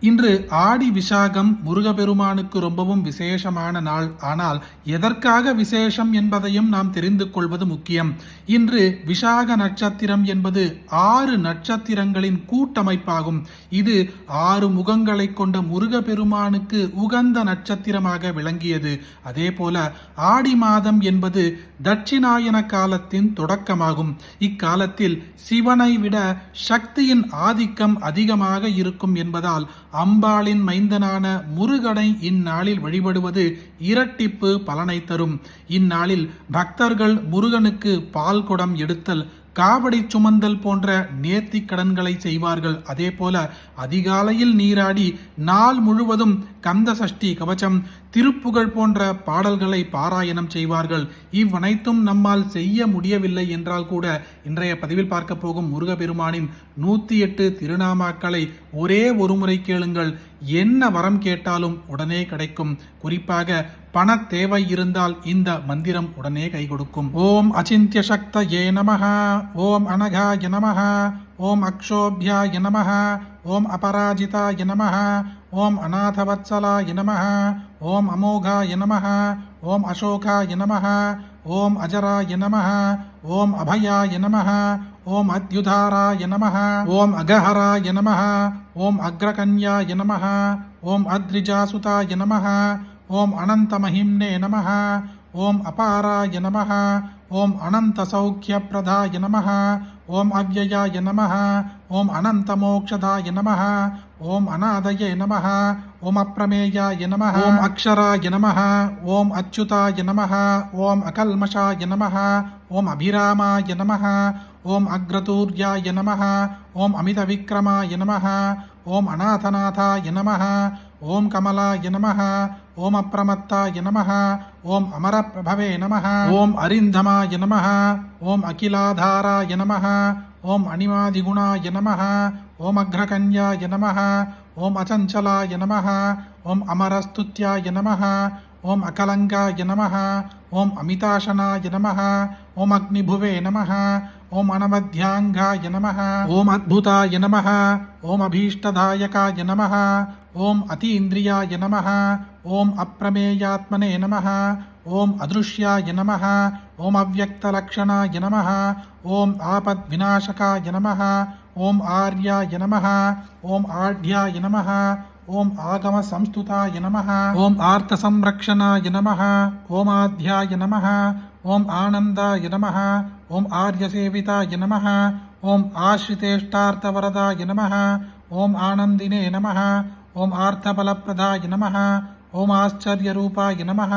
இன்று ஆடி விசாகம் முருகப்பெருமானுக்கு ரொம்பவும் விசேஷமான நாள். ஆனால் எதற்காக விசேஷம் என்பதையும் நாம் தெரிந்து கொள்வது முக்கியம். இன்று விசாக நட்சத்திரம் என்பது 6 நட்சத்திரங்களின் கூட்டமைப்பாகும். இது 6 முகங்களை கொண்ட முருகப்பெருமானுக்கு உகந்த நட்சத்திரமாக விளங்கியது. அதே போல ஆடி மாதம் என்பது தட்சிணாயன காலத்தின் தொடக்கமாகும். இக்காலத்தில் சிவனை விட சக்தியின் ஆதிக்கம் அதிகமாக இருக்கும் என்பதால் அம்பாளின் மைந்தனான முருகனை இந்நாளில் வழிபடுவது இரட்டிப்பு பலனை தரும். இந்நாளில் பக்தர்கள் முருகனுக்கு பால் குடம் எடுத்தல், காவடி சுமந்தல் போன்ற நேர்த்தி கடன்களை செய்வார்கள். அதே போல அதிகாலையில் நீராடி நாள் முழுவதும் கந்த சஷ்டி கவச்சம், திருப்புகழ் போன்ற பாடல்களை பாராயணம் செய்வார்கள். இவ்வனைத்தும் நம்மால் செய்ய முடியவில்லை என்றால் கூட இன்றைய பதிவில் பார்க்க போகும் முருகப்பெருமானின் 108 திருநாமாக்களை ஒரே ஒரு முறை கேளுங்கள். என்ன வரம் கேட்டாலும் உடனே கிடைக்கும். குறிப்பாக பண தேவை இருந்தால் இந்த மந்திரம் உடனே கை கொடுக்கும். ஓம் அச்சிந்திய சக்தயே நமஹ, ஓம் அனகாய நமஹ, ஓம் அக்ஷோபியாய நமஹ, ஓம் அபராஜிதாய நமஹ, ஓம் அநாதவத்சலாய நமஹ, ஓம் அமோகாய நமஹ, ஓம் அசோகாய நமஹ, ஓம் அஜராய நமஹ, ஓம் அபயாய நமஹ, ஓம் அத்யுதாராய நமஹ, ஓம் அகஹராய நமஹ, ஓம் அக்ரகன்யாய நமஹ, ஓம் அத்ரிஜாசுதாய நமஹ, ஓம் அனந்தமஹிம்னே நமஹ, ஓம் அபாராய நமஹ, ஓம் அனந்த சௌக்கியப்ரதாய நமஹ, ஓம் அவ்யயாய நமஹ, ஓம் அனந்தமோக்ஷதாய நமஹ, ஓம் அநாதயே நமஹ, ஓம் அப்ரமேயாய நமஹ, ஓம் அக்ஷராய நமஹ, ஓம் அச்சுதாய நமஹ, ஓம் அகல்மஷாய நமஹ, ஓம் அபிராமாய நமஹ, ஓம் அக்ரதூர்யாய நமஹ, ஓம் அமித விக்ரமாய நமஹ, ஓம் அநாதநாதாய நமஹ, ஓம் கமலாய நமஹ, ஓம் அப்ரமத்தாய நமஹ, ஓம் அமரபிரபவே நமஹ, ஓம் அரிந்தமாய நமஹ, ஓம் அகிலாதாராய நமஹ, ஓம் அனிமாதிகுணாய நமஹ, ஓம் அக்ரகன்யாய நமஹ, ஓம் அசஞ்சலாய நமஹ, ஓம் அமரஸ்துத்யாய நமஹ, ஓம் அகலங்காய நமஹ, ஓம் அமிதாசனாய நமஹ, ஓம் அக்னிபுவே நமஹ, ஓம் அனவத்யாங்காய நமஹ, ஓம் அத்புதாய நமஹ, ஓம் அபீஷ்டதாயகாய நமஹ, ஓம் அதீந்திரியாய நமஹ, ஓம் அப்ரமேயாத்மனே நமஹ, ஓம் அதிருஷ்யாய நமஹ, ஓம் அவ்யக்தலக்ஷணாய நமஹ, ஓம் ஆபத்விநாசகாய நமஹ, ஓம் ஆர்யாய நமஹ, ஓம் ஆಢ்யாய நமஹ, ஓம் ஆகம சம்ஸ்துதாய நமஹ, ஓம் ஆர்த்த சம்ரக்ஷணாய நமஹ, ஓம் ஆத்யாய நமஹ, ஓம் ஆனந்தாய நமஹ, ஓம் ஆர்யசேவிதாய நமஹ, ஓம் ஆஸ்ரிதேஷ்டார்த்தவரதாய நமஹ, ஓம் ஆனந்தினே நமஹ, ஓம் ஆர்த்தபலப்பிரதாய நமஹ, ஓம் ஆச்சரியரூபாய நமஹ,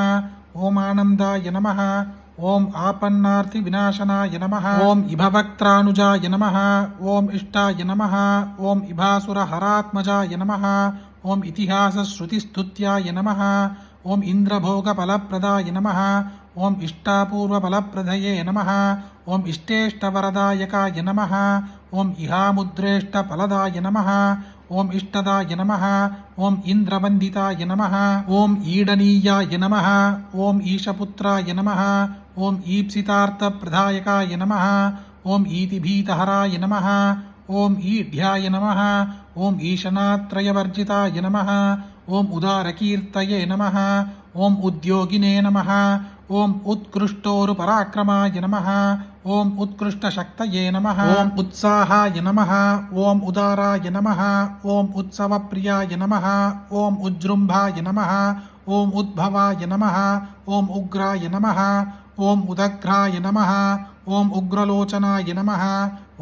ஓம் ஆனந்தாய நமஹ, ஓம் ஆபன்னார்த்தி விநாசனாய நமஹ, ஓம் இபவக்த்ரானுஜாய நமஹ, ஓம் இஷ்டாய நமஹ, ஓம் இபாசுரஹராத்மஜாய நமஹ, ஓம் இதிஹாசஸ்ருதிஸ்துத்யாய நமஹ, ஓம் இந்திரபோகபலப்பிரதாய நமஹ, ஓம் இஷ்டாபூர்வபலப்பிரதயே நமஹ, ஓம் இஷ்டேஷ்டவரதாயகாய நமஹ, ஓம் இஹாமுத்ரேஷ்டபலதாய நமஹ, ஓம் இஷ்டதாய நமஹ, ஓம் இந்திரவந்திதாய நமஹ, ஓம் ஈடனீயாய நமஹ, ஓம் ஈஷபுத்ராய நமஹ, ஓம் ஈப்சிதார்த்தப்பிரதாயகாய நமஹ, ஓம் ஈதிபீதஹராய நமஹ, ஓம் ஈಢ்யாய நமஹ, ஓம் ஈஷனாத்ரயவர்ஜிதாய நமஹ, ஓம் உதாரகீர்த்தயே நமஹ, ஓம் உத்யோகினே நமஹ, ஓம் உத்கிருஷ்டோரு பராக்கிரமாய நமஹ, ஓம் உத்கிருஷ்டசக்தயே நமஹ, ஓம் உத்சாகாய நமஹ, ஓம் உதாராய நமஹ, ஓம் உத்சவப்பிரியாய நமஹ, ஓம் உஜ்ரும்பாய நமஹ, ஓம் உத்பவாய நமஹ, ஓம் உக்ராய நமஹ, ஓம் உதக்ராய நமஹ, ஓம் உக்ரலோச்சனாய நமஹ,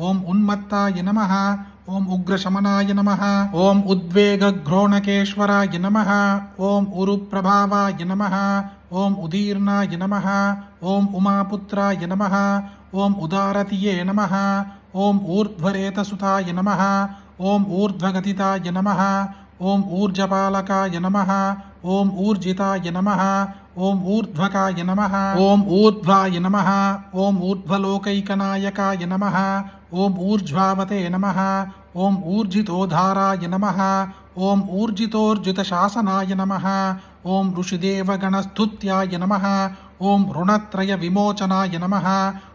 ஓம் உன்மத்தாய நமஹ, ஓம் உக்ரசமனாய நமஹ, ஓம் உத்வேகக்ரோணகேஸ்வராய நமஹ, ஓம் உருப்பிரபாவாய நமஹ, ஓம் உதீர்ணாய நமஹ, ஓம் உமாபுத்ராய நமஹ, ஓம் உதாரதியே நமஹ, ஓம் ஊர்ಧ್ವரேதசுதாய நமஹ, ஓம் ஊர்ಧ್ವகதிதாய நமஹ, ஓம் ஊர்ஜபாலகாய நமஹ, ஓம் ஊர்ஜிதாய நமஹ, ஓம் ஊர்ಧ್ವகாய நமஹ, ஓம் ஊர்ಧ್வாய நமஹ, ஓம் ஊர்ಧ್வலோகைகநாயகாய நமஹ, ஓம் ஊர்ஜ்வாவதே நமஹ, ஓம் ஊர்ஜிதோதாராய நமஹ, ஓம் ஊர்ஜிதோர்ஜிதசாசனாய நமஹ, ஓம் ऋषिदेवगणस्तुत्याय நமஹ, ஓம் ருணத்ரய விமோச்சனாய நமஹ,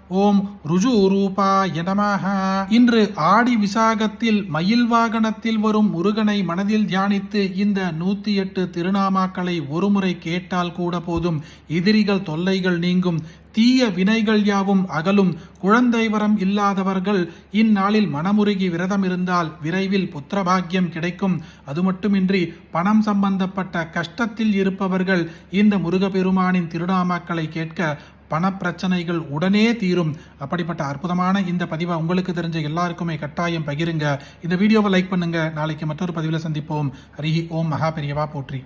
ஓம் ருஜுரூபாய நமஹ. இன்று ஆடி விசாகத்தில் மயில் வாகனத்தில் வரும் முருகனை மனதில் தியானித்து இந்த 108 திருநாமாக்களை ஒருமுறை கேட்டால் கூட போதும். எதிரிகள் தொல்லைகள் நீங்கும், தீய வினைகள் யாவும் அகலும். குழந்தை வரம் இல்லாதவர்கள் இந்நாளில் மனமுருகி விரதம் இருந்தால் விரைவில் புத்திரபாக்கியம் கிடைக்கும். அது மட்டுமின்றி பணம் சம்பந்தப்பட்ட கஷ்டத்தில் இருப்பவர்கள் இந்த முருகப்பெருமானின் திருநாமாக்களை கேட்க பணப்பிரச்சனைகள் உடனே தீரும். அப்படிப்பட்ட அற்புதமான இந்த பதிவை உங்களுக்கு தெரிஞ்ச எல்லாருக்குமே கட்டாயம் பகிருங்க. இந்த வீடியோவை லைக் பண்ணுங்க. நாளைக்கு மற்றொரு பதிவில் சந்திப்போம். ஹரி ஓம் மகா பெரியவா போற்றி.